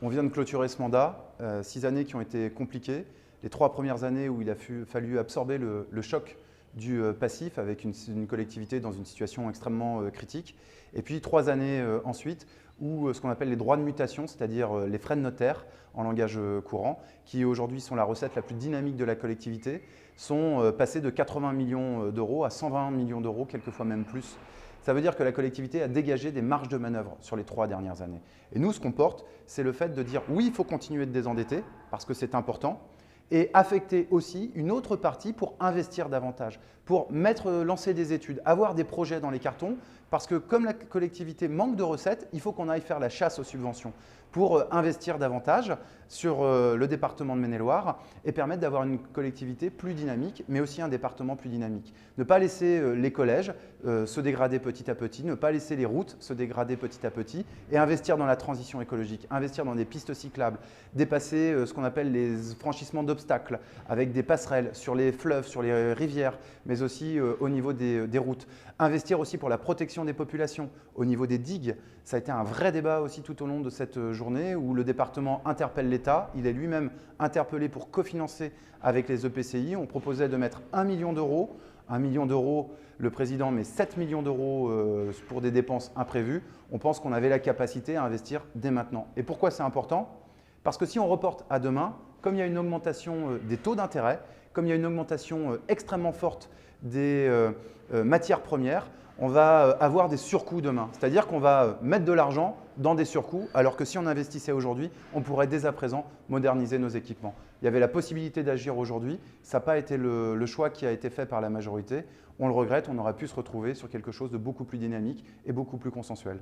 On vient de clôturer ce mandat, 6 années qui ont été compliquées. Les 3 premières années où il a fallu absorber le choc du passif avec une collectivité dans une situation extrêmement critique. Et puis 3 années ensuite où ce qu'on appelle les droits de mutation, c'est-à-dire les frais de notaire en langage courant, qui aujourd'hui sont la recette la plus dynamique de la collectivité, sont passés de 80 millions d'euros à 120 millions d'euros, quelquefois même plus. Ça veut dire que la collectivité a dégagé des marges de manœuvre sur les 3 dernières années. Et nous, ce qu'on porte, c'est le fait de dire oui, il faut continuer de désendetter parce que c'est important, et affecter aussi une autre partie pour investir davantage, pour lancer des études, avoir des projets dans les cartons, parce que comme la collectivité manque de recettes, il faut qu'on aille faire la chasse aux subventions pour investir davantage sur le département de Maine-et-Loire et permettre d'avoir une collectivité plus dynamique, mais aussi un département plus dynamique. Ne pas laisser les collèges se dégrader petit à petit, ne pas laisser les routes se dégrader petit à petit et investir dans la transition écologique, investir dans des pistes cyclables, dépasser ce qu'on appelle les franchissements d'obstacles avec des passerelles sur les fleuves, sur les rivières, mais aussi au niveau des routes. Investir aussi pour la protection des populations, au niveau des digues. Ça a été un vrai débat aussi tout au long de cette journée où le département interpelle l'État. Il est lui-même interpellé pour cofinancer avec les EPCI. On proposait de mettre 1 million d'euros. 1 million d'euros, le président met 7 millions d'euros pour des dépenses imprévues. On pense qu'on avait la capacité à investir dès maintenant. Et pourquoi c'est important ? Parce que si on reporte à demain, comme il y a une augmentation des taux d'intérêt, comme il y a une augmentation extrêmement forte des matières premières, on va avoir des surcoûts demain. C'est-à-dire qu'on va mettre de l'argent dans des surcoûts, alors que si on investissait aujourd'hui, on pourrait dès à présent moderniser nos équipements. Il y avait la possibilité d'agir aujourd'hui, ça n'a pas été le choix qui a été fait par la majorité. On le regrette, on aurait pu se retrouver sur quelque chose de beaucoup plus dynamique et beaucoup plus consensuel.